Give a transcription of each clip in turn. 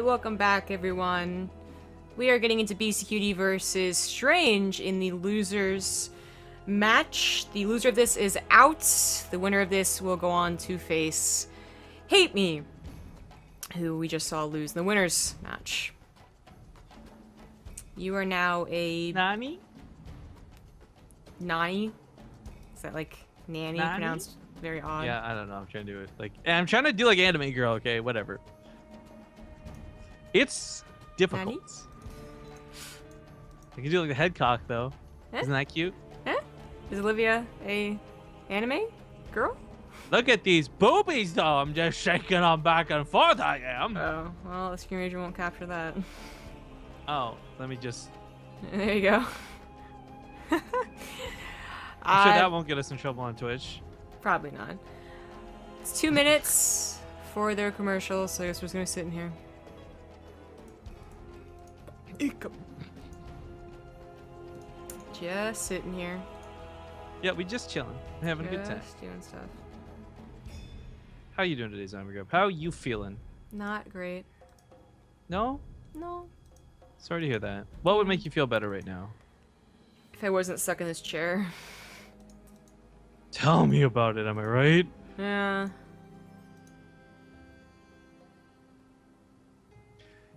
welcome back everyone. We are getting into Beastyqt versus Strange in the losers match. The loser of this is out. The winner of this will go on to face Hate Me, who we just saw lose in the winners match. You are now a... Nani? Nani? Is that like nanny Nani? pronounced very odd? Yeah, I don't know. I'm trying to do it like... I'm trying to do like anime girl, okay? Whatever. It's difficult. Nani? I can do like the head cock, though. Eh? Isn't that cute? Eh? Is Olivia a anime girl? Look at these boobies, though. I'm just shaking them back and forth, I am. Oh, well, the screen reader won't capture that. Oh, let me just... There you go. I'm sure that won't get us in trouble on Twitch. Probably not. It's 2 minutes for their commercial, so I guess we're just gonna sit in here. Just sitting here. Yeah, we just chilling. Having a good time. Just doing stuff. How you doing today, Zombie Grub? How you feeling? Not great. No? No. Sorry to hear that. What would make you feel better right now? If I wasn't stuck in this chair. Tell me about it, am I right? Yeah.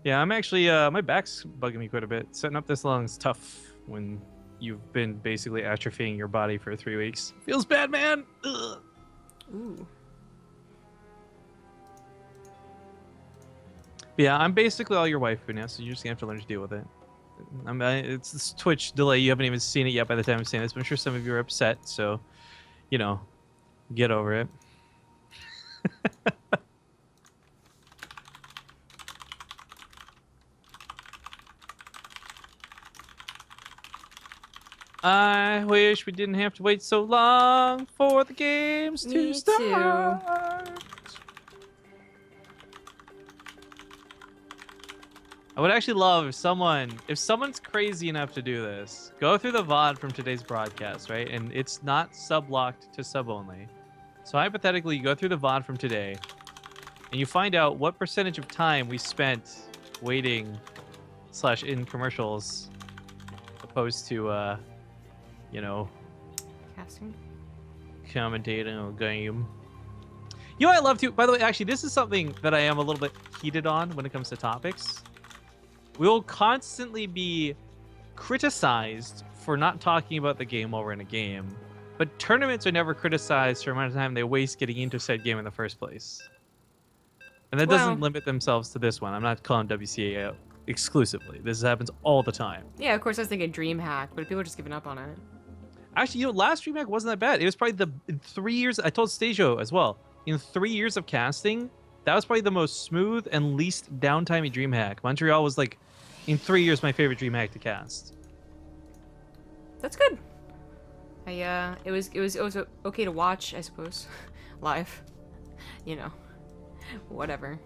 Yeah, I'm actually, my back's bugging me quite a bit. Setting up this long is tough when you've been basically atrophying your body for 3 weeks. Feels bad, man! Ugh. Ooh. But yeah, I'm basically all your waifu now, so you're just gonna have to learn to deal with it. It's this Twitch delay. You haven't even seen it yet by the time I'm saying this, but I'm sure some of you are upset, so, you know, get over it. I wish we didn't have to wait so long for the games to start. I would actually love if someone's crazy enough to do this, go through the VOD from today's broadcast, right? And it's not sub-locked to sub only. So hypothetically, you go through the VOD from today, and you find out what percentage of time we spent waiting / in commercials, opposed to, you know, Casting? commentating a game. You know what I love too? By the way, actually, this is something that I am a little bit heated on when it comes to topics. We'll constantly be criticized for not talking about the game while we're in a game, but tournaments are never criticized for the amount of time they waste getting into said game in the first place. And that doesn't limit themselves to this one. I'm not calling WCA out exclusively. This happens all the time. Yeah, of course I was thinking DreamHack, but people are just giving up on it. Actually, you know, last DreamHack wasn't that bad. It was probably in 3 years. I told Stajo as well. In 3 years of casting, that was probably the most smooth and least downtime DreamHack. Montreal was like, in 3 years, my favorite DreamHack to cast. That's good. It was okay to watch, I suppose, live. You know, whatever.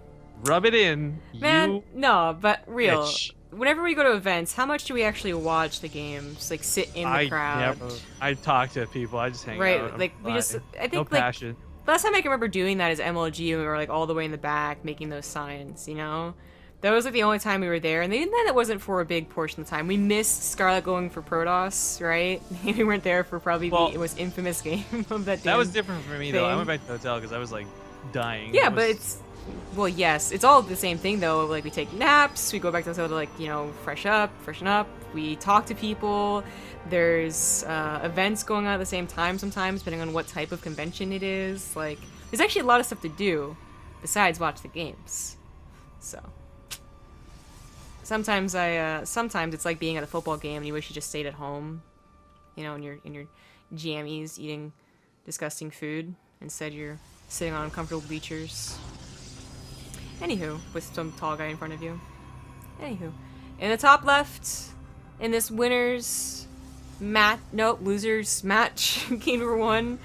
Rub it in, Man, you no, but real. bitch. Whenever we go to events, how much do we actually watch the games? Like sit in the crowd. I talk to people. I just hang out. Right, like we just. I think no like passion. last time I can remember doing that is MLG, and we were like all the way in the back making those signs. You know, that was like the only time we were there, and then it wasn't for a big portion of the time. We missed Scarlet going for Protoss, right? We weren't there for probably the most infamous game of that. That was different for me thing. though. I went back to the hotel because I was like dying. Yeah, but it's. Well, yes, it's all the same thing though. Like we take naps, we go back to the hotel to like, you know, freshen up. We talk to people. There's events going on at the same time sometimes, depending on what type of convention it is. Like, there's actually a lot of stuff to do besides watch the games. So sometimes sometimes it's like being at a football game and you wish you just stayed at home, you know, in your jammies eating disgusting food. Instead, you're sitting on uncomfortable bleachers. Anywho, with some tall guy in front of you. Anywho, in the top left, in this losers match, game number 1,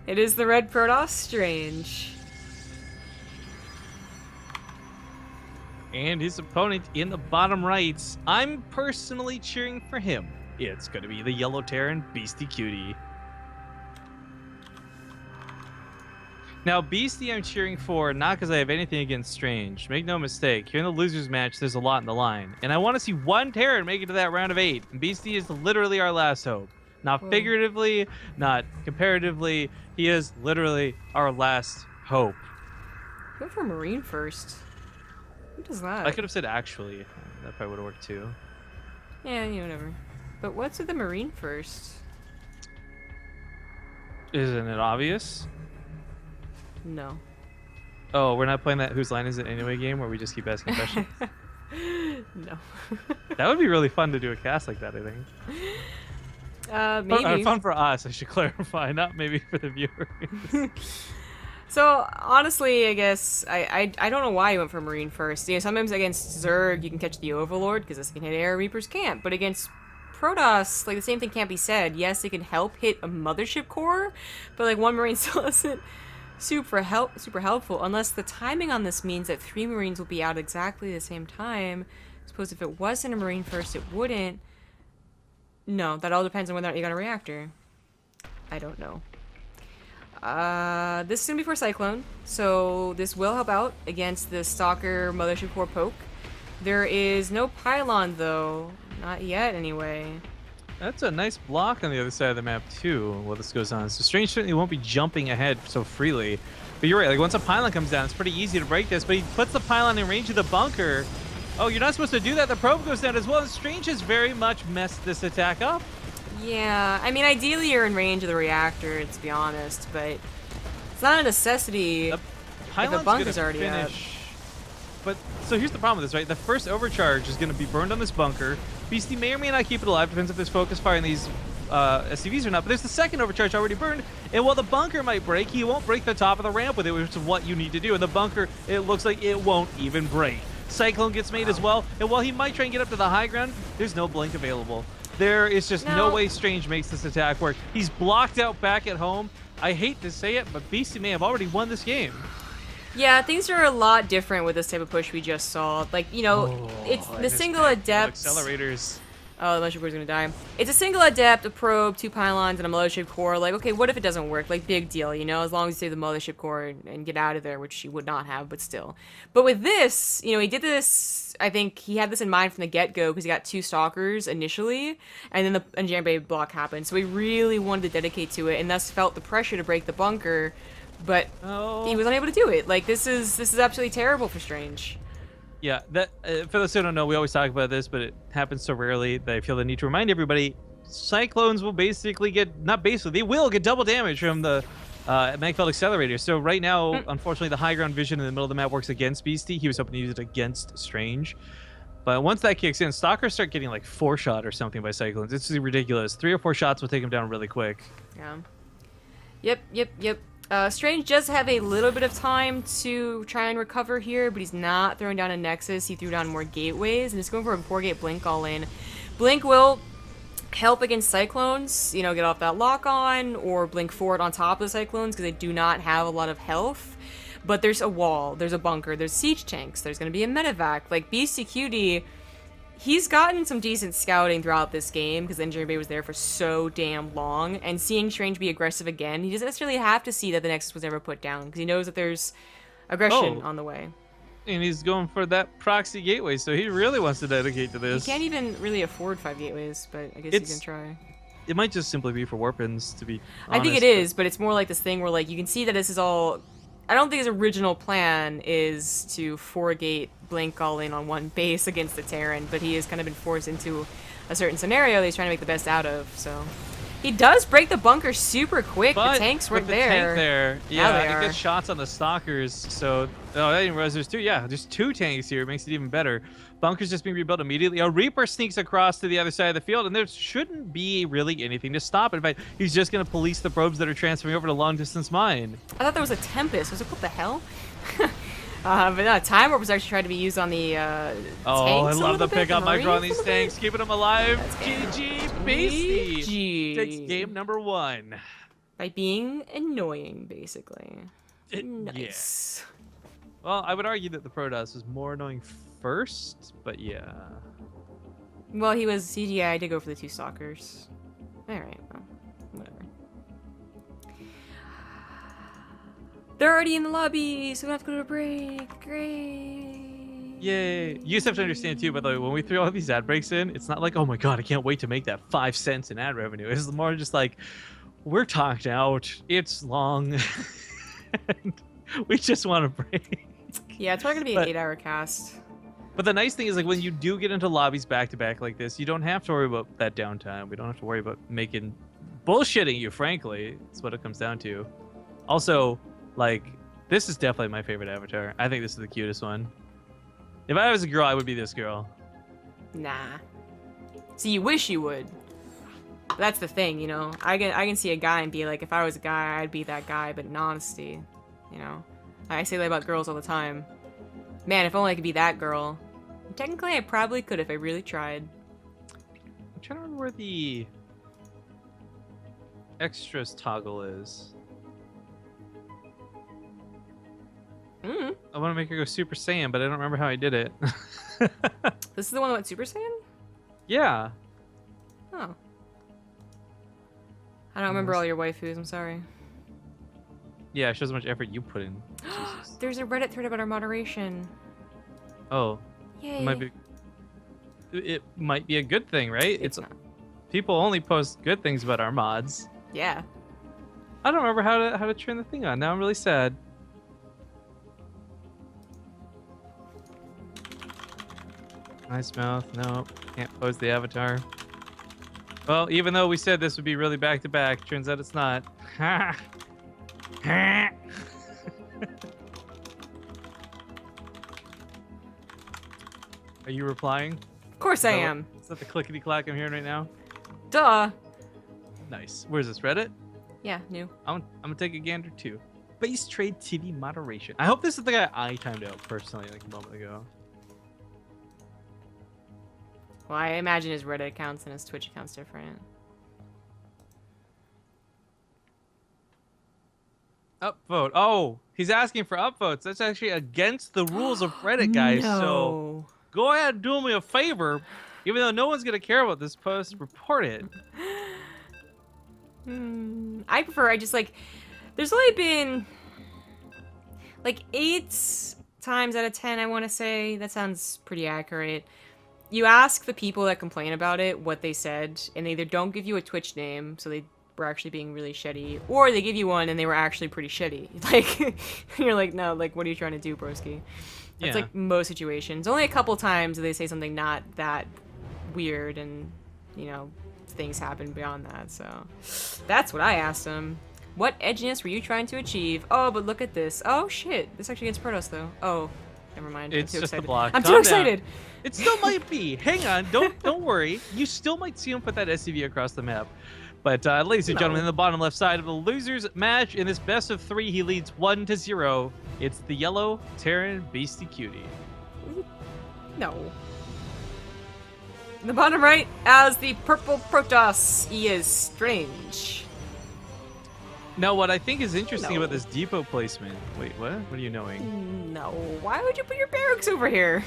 it is the red Protoss Strange. And his opponent in the bottom right, I'm personally cheering for him. It's going to be the yellow Terran Beastyqt. Now, Beastie I'm cheering for, not because I have anything against Strange. Make no mistake, here in the losers match, there's a lot in the line. And I want to see one Terran make it to that round of 8. And Beastie is literally our last hope. Not Whoa. figuratively, not comparatively. He is literally our last hope. Go for Marine first. Who does that? I could have said actually. That probably would have worked too. Yeah, you know, whatever. But what's with the Marine first? Isn't it obvious? No. Oh, we're not playing that Whose Line Is It Anyway game where we just keep asking questions? No. That would be really fun to do a cast like that, I think. Maybe. Fun for us, I should clarify, not maybe for the viewers. So honestly, I guess I don't know why you went for Marine first. You know, sometimes against Zerg you can catch the Overlord because this can hit air, Reapers can't. But against Protoss, like the same thing can't be said. Yes, it can help hit a mothership core, but like one Marine still isn't super helpful unless the timing on this means that 3 Marines will be out exactly the same time. I suppose if it wasn't a Marine first, it wouldn't. No, that all depends on whether or not you got a reactor. I don't know. This is gonna be for Cyclone, so this will help out against the Stalker Mothership Core poke. There is no pylon though, not yet anyway. That's a nice block on the other side of the map too while this goes on. So Strange certainly won't be jumping ahead so freely. But you're right, like once a pylon comes down, it's pretty easy to break this, but he puts the pylon in range of the bunker. Oh, you're not supposed to do that. The probe goes down as well, and Strange has very much messed this attack up. Yeah, I mean ideally you're in range of the reactor, to be honest, but it's not a necessity if the bunker's already up. But so here's the problem with this, right? The first overcharge is going to be burned on this bunker. Beastie may or may not keep it alive, depends if there's focus fire in these SCVs or not. But there's the second overcharge already burned, and while the bunker might break, he won't break the top of the ramp with it, which is what you need to do. And the bunker, it looks like it won't even break. Cyclone gets made as well, and while he might try and get up to the high ground, there's no blink available. There is just no way Strange makes this attack work. He's blocked out back at home. I hate to say it, but Beastie may have already won this game. Yeah, things are a lot different with this type of push we just saw. Like, you know, it's the single adept. Accelerators. Oh, the Mothership Core is gonna die. It's a single adept, a probe, 2 pylons, and a Mothership Core. Like, okay, what if it doesn't work? Like, big deal, you know, as long as you save the Mothership Core and get out of there, which you would not have, but still. But with this, you know, he did this, I think he had this in mind from the get-go because he got 2 Stalkers initially, and then the Engineering Bay block happened. So he really wanted to dedicate to it, and thus felt the pressure to break the bunker, but he was unable to do it. Like, this is absolutely terrible for Strange. Yeah, that for those who don't know, we always talk about this, but it happens so rarely that I feel the need to remind everybody. Cyclones will basically get, not basically, they will get double damage from the Magfeld Accelerator. So right now, unfortunately, the high ground vision in the middle of the map works against Beastie. He was hoping to use it against Strange. But once that kicks in, Stalkers start getting like 4-shot or something by Cyclones. It's ridiculous. 3 or 4 shots will take him down really quick. Yeah. Yep. Strange does have a little bit of time to try and recover here, but he's not throwing down a Nexus. He threw down more gateways, and he's going for a 4-gate Blink all in. Blink will help against Cyclones, you know, get off that lock on, or Blink forward on top of the Cyclones, because they do not have a lot of health. But there's a wall, there's a bunker, there's siege tanks, there's going to be a medevac. Like, Beastyqt, he's gotten some decent scouting throughout this game because the Engineering Bay was there for so damn long, and seeing Strange be aggressive again, he doesn't necessarily have to see that the Nexus was ever put down because he knows that there's aggression on the way. And he's going for that proxy gateway, so he really wants to dedicate to this. He can't even really afford 5 gateways, but I guess he can try. It might just simply be for weapons, to be honest. I think it is, but it's more like this thing where like you can see that this is all. I don't think his original plan is to 4-gate Blink all in on one base against the Terran, but he has kind of been forced into a certain scenario that he's trying to make the best out of. So he does break the bunker super quick. But the tanks were with the tank there, yeah, it gets shots on the Stalkers. So I didn't realize there's 2. Yeah, there's 2 tanks here. It makes it even better. Bunker's just being rebuilt immediately. A Reaper sneaks across to the other side of the field, and there shouldn't be really anything to stop it. In fact, he's just going to police the probes that are transferring over to long-distance mine. I thought there was a Tempest. I was like, what the hell? But no, Time Warp was actually trying to be used on the tanks. I love the pickup micro on these tanks, keeping them alive. GG, Beastie takes game number 1. By being annoying, basically. Nice. Yeah. Well, I would argue that the Protoss was more annoying first, but yeah. Well, he was CGI. I did go for the 2 Stalkers. All right, well, whatever. They're already in the lobby, so we don't have to go to a break. Great. Yay. You just have to understand too, by the way, when we throw all these ad breaks in, it's not like, oh my god, I can't wait to make that 5 cents in ad revenue. It's more just like, we're talked out, it's long, and we just want a break. Yeah, it's probably gonna be an 8-hour cast. But the nice thing is, like, when you do get into lobbies back-to-back like this, you don't have to worry about that downtime. We don't have to worry about making bullshitting you, frankly. That's what it comes down to. Also, like, this is definitely my favorite avatar. I think this is the cutest one. If I was a girl, I would be this girl. Nah. See, you wish you would. But that's the thing, you know? I can see a guy and be like, if I was a guy, I'd be that guy, but in honesty, you know? I say that about girls all the time. Man, if only I could be that girl. Technically, I probably could if I really tried. I'm trying to remember where the extras toggle is. I want to make her go Super Saiyan, but I don't remember how I did it. This is the one that went Super Saiyan? Yeah. Oh. I don't remember all your waifus, I'm sorry. Yeah, it shows how much effort you put in. Jesus. There's a Reddit thread about our moderation. Oh. Yay. It might be a good thing, right? It's not. People only post good things about our mods. Yeah. I don't remember how to turn the thing on. Now I'm really sad. Nice mouth. No, can't pose the avatar. Well, even though we said this would be really back-to-back, turns out it's not. Are you replying? Of course I am. Is that the clickety-clack I'm hearing right now? Duh. Nice. Where's this, Reddit? Yeah, new. I'm gonna take a gander too. BaseTradeTV moderation. I hope this is the guy I timed out personally like a moment ago. Well, I imagine his Reddit accounts and his Twitch account's different. Upvote. Oh, he's asking for upvotes. That's actually against the rules of Reddit, guys. No. So go ahead and do me a favor. Even though no one's gonna care about this post, report it. I prefer, I just like, there's only been like 8 times out of 10, I want to say. That sounds pretty accurate. You ask the people that complain about it what they said, and they either don't give you a Twitch name, so they were actually being really shitty, or they give you one and they were actually pretty shitty. Like, you're like, no, like, what are you trying to do, broski? That's like most situations. Only a couple times do they say something not that weird, and, you know, things happen beyond that, so. That's what I asked them. What edginess were you trying to achieve? Oh, but look at this. Oh, shit. This actually gets Protoss, though. Oh, never mind. It's I'm too just excited. a block. I'm Calm too excited. down. It still might be. Hang on. Don't worry. You still might see him put that SCV across the map. But ladies and gentlemen, in the bottom left side of the losers match in this best of 3, he leads 1-0. It's the yellow Terran Beastyqt. No. In the bottom right, as the purple Protoss, he is Strange. Now, what I think is interesting about this depot placement... Wait, what? What are you knowing? No. Why would you put your barracks over here?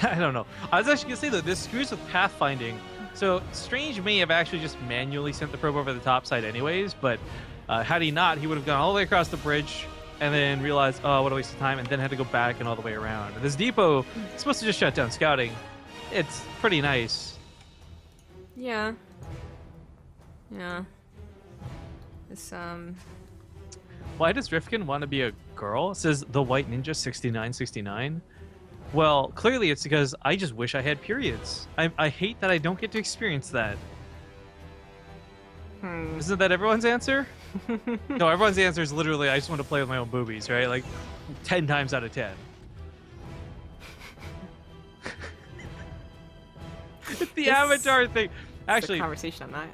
I don't know. I was actually going to say, though, this screws with pathfinding. So, Strange may have actually just manually sent the probe over the top side anyways, but had he not, he would have gone all the way across the bridge and then realized, oh, what a waste of time, and then had to go back and all the way around. And this depot is supposed to just shut down scouting. It's pretty nice. Yeah. Yeah. This, Why does Rifkin want to be a girl? It says the White Ninja 6969. Well, clearly it's because I just wish I had periods. I hate that I don't get to experience that. Isn't that everyone's answer? No, everyone's answer is literally I just want to play with my own boobies, right? Like 10 times out of 10. It's the avatar thing. Actually, conversation on that.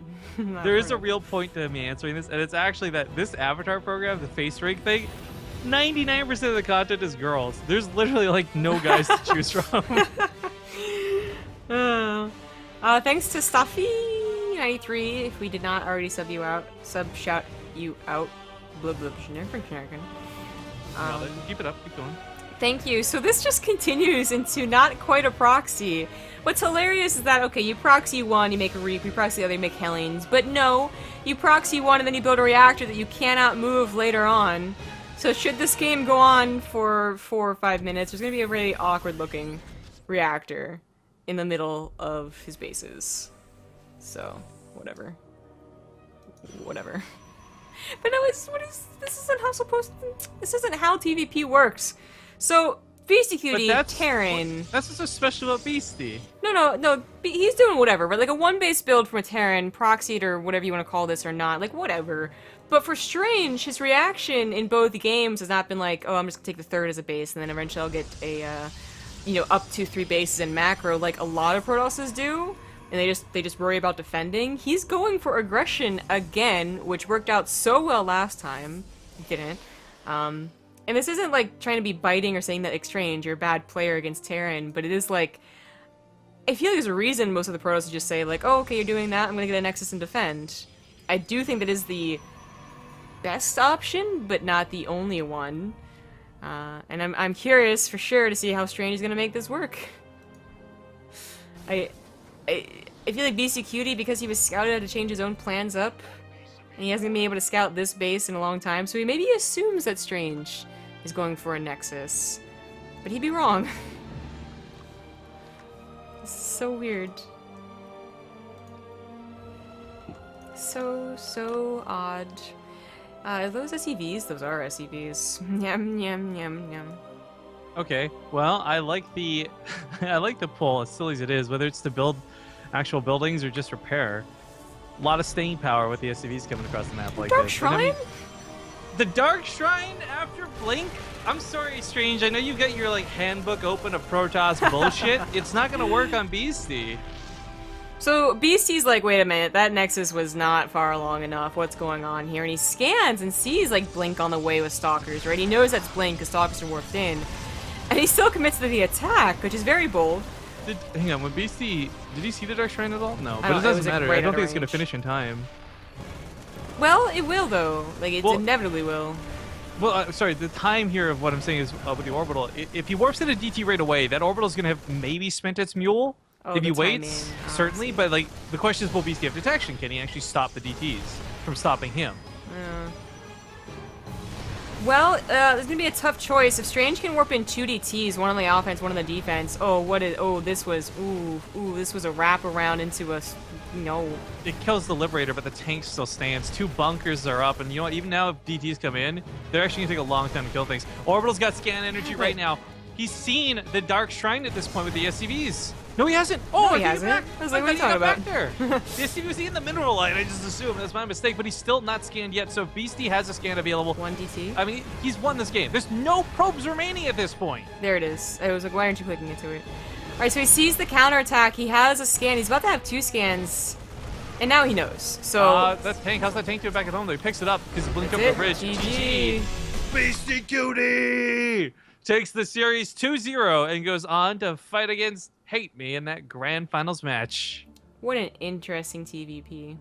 There is a real point to me answering this, and it's actually that this avatar program, the face rig thing, 99% of the content is girls. There's literally like no guys to choose from. Thanks to Stuffy93, if we did not already shout you out. Blah blah. Keep it up. Keep going. Thank you. So this just continues into not quite a proxy. What's hilarious is that, okay, you proxy one, you make a reap, you proxy the other, you make Hellenes, but no, you proxy one and then you build a reactor that you cannot move later on. So should this game go on for 4 or 5 minutes, there's gonna be a really awkward looking reactor in the middle of his bases. So, whatever. Whatever. But no, this isn't how TVP works. So, Beastyqt, Terran. That's what's so special about Beastie. No, he's doing whatever, right? Like a one-base build from a Terran, proxied or whatever you want to call this or not, like whatever. But for Strange, his reaction in both games has not been like, oh, I'm just gonna take the third as a base, and then eventually I'll get a, up to 3 bases in macro, like a lot of Protosses do, and they just worry about defending. He's going for aggression again, which worked out so well last time. It didn't. And this isn't like trying to be biting or saying that like, Strange, you're a bad player against Terran, but it is like, I feel like there's a reason most of the Protosses just say like, oh, okay, you're doing that, I'm gonna get a Nexus and defend. I do think that is the best option, but not the only one. And I'm curious for sure to see how Strange is gonna make this work. I feel like Beastyqt, because he was scouted, had to change his own plans up, and he hasn't been able to scout this base in a long time, so he maybe assumes that Strange is going for a Nexus. But he'd be wrong. This is so weird. So odd. Are those SEVs? Those are SEVs. Yum, yum, yum, yum. Okay, well, I like the I like the pull, as silly as it is, whether it's to build actual buildings or just repair. A lot of staying power with the SCVs coming across the map like Dark this. Shrine? I mean, the Dark Shrine after Blink? I'm sorry, Strange. I know you got your like handbook open of Protoss bullshit. It's not gonna work on Beastie. So Beastie's like, wait a minute, that Nexus was not far along enough. What's going on here? And he scans and sees like Blink on the way with Stalkers, right? He knows that's Blink because Stalkers are warped in. And he still commits to the attack, which is very bold. Hang on, when Beastie, did he see the Dark Shrine at all? No, but it it doesn't was, like, matter. right I don't out think of it's gonna range. finish in time. Well, it will though. Like, it inevitably will. Well, sorry, the time here of what I'm saying is with the orbital. If he warps into DT right away, that orbital is gonna have maybe spent its mule. Oh, If he the waits, timing. Oh, certainly, I see. but like the question is, will Beastie have detection? Can he actually stop the DTs from stopping him? Well, there's gonna be a tough choice. If Strange can warp in 2 DTs, one on the offense, one on the defense. This was a wrap around into a, no. It kills the Liberator, but the tank still stands. 2 bunkers are up, and you know what? Even now, if DTs come in, they're actually gonna take a long time to kill things. Orbital's got scan energy right now. He's seen the Dark Shrine at this point with the SCVs. No, he hasn't. Oh, No, he hasn't. I was like, what are you talking about? Back there. The SCV was in the mineral line. I just assumed that's my mistake, but he's still not scanned yet. So if Beastie has a scan available, 1 DT. I mean, he's won this game. There's no probes remaining at this point. There it is. I was like, why aren't you clicking into it? Alright, so he sees the counterattack. He has a scan. He's about to have 2 scans. And now he knows. So that tank. How's that tank doing back at home? Though he picks it up because he blinked over that's the bridge. it. GG. Beastyqt takes the series 2-0 and goes on to fight against Hate Me in that grand finals match. What an interesting TVP.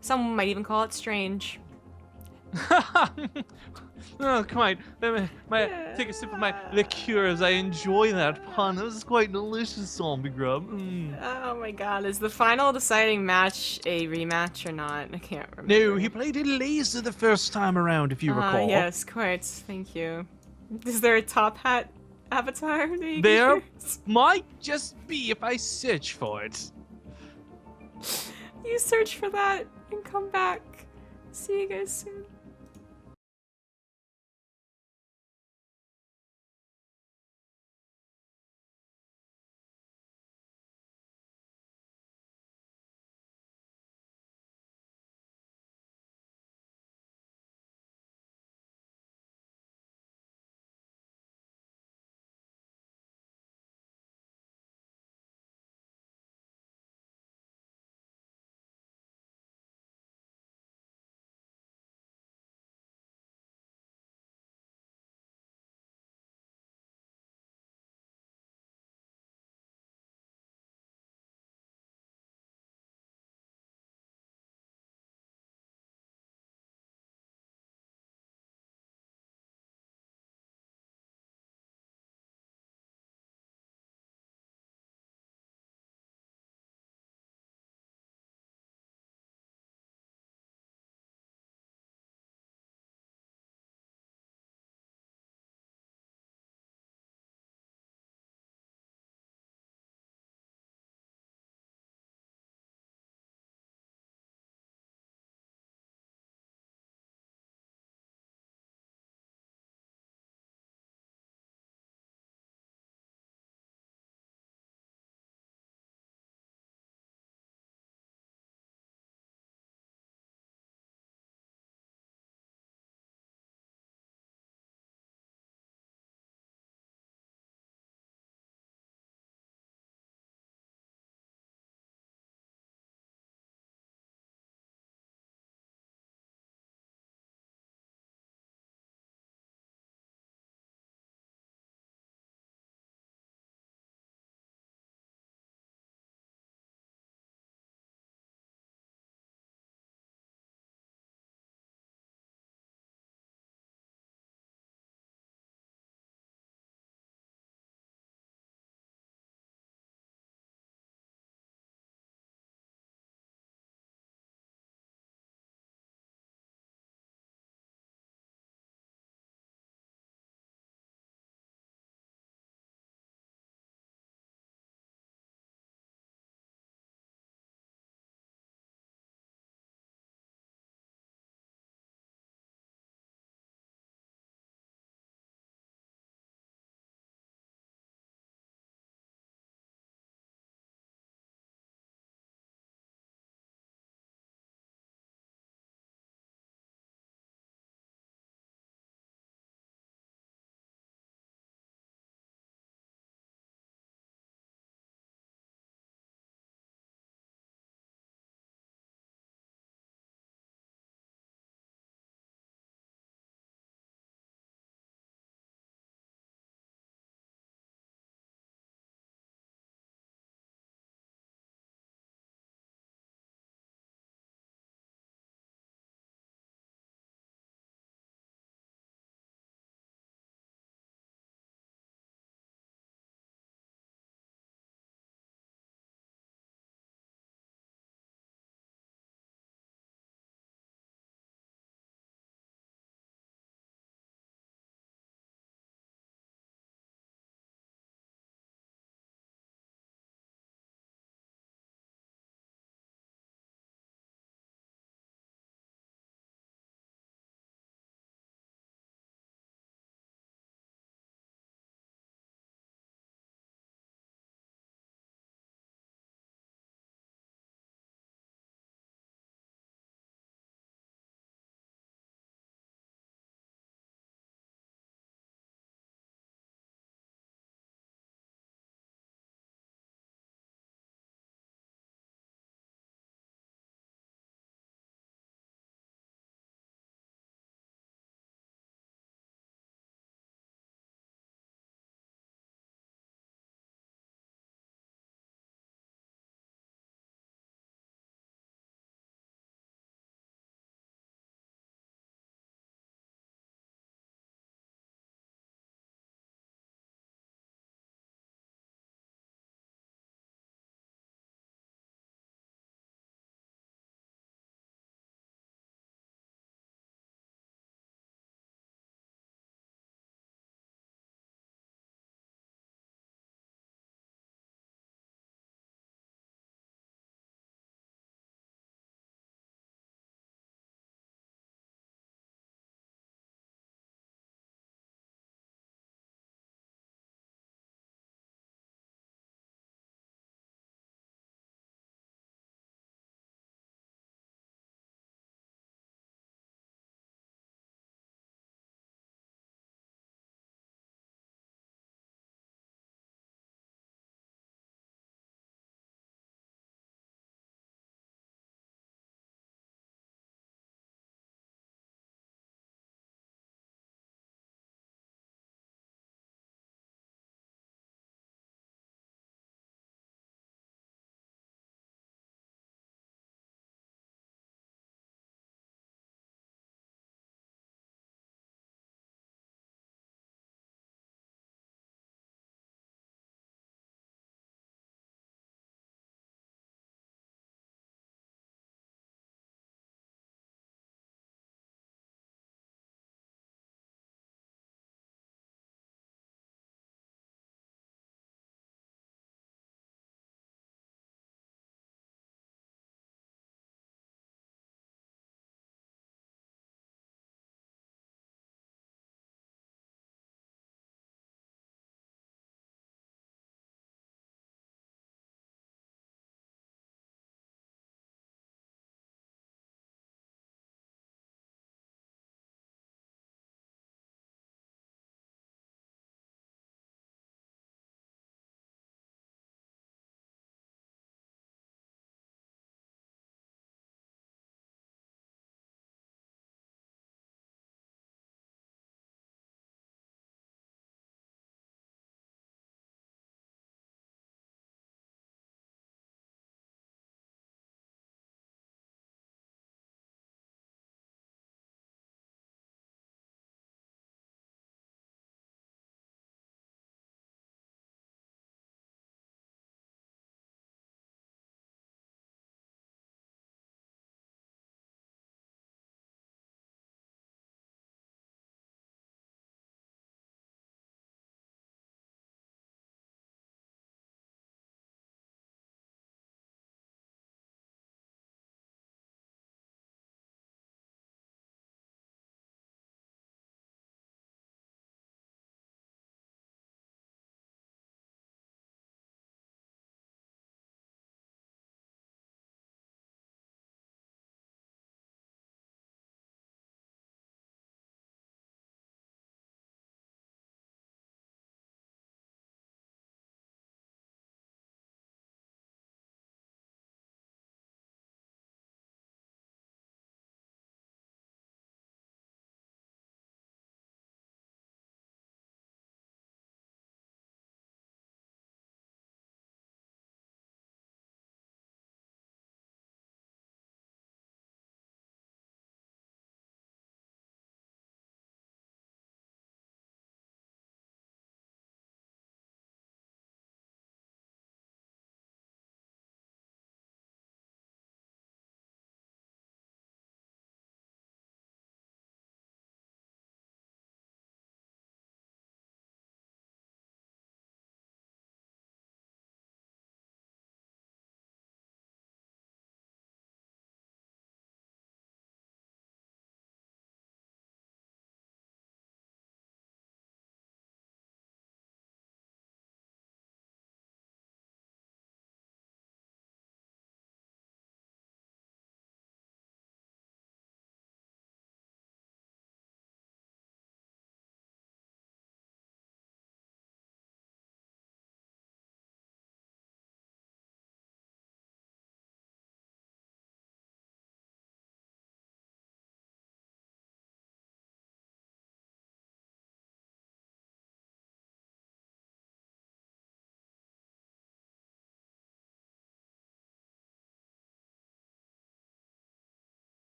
Some might even call it strange. Oh, come on. Take a sip of my liqueur as I enjoy that pun. That was quite delicious, zombie grub. Oh my god, is the final deciding match a rematch or not? I can't remember. No, he played in laser the first time around, if you recall. Yes, quite. Thank you. Is there a top hat avatar? that you can There use? might just be if I search for it. You search for that and come back. See you guys soon.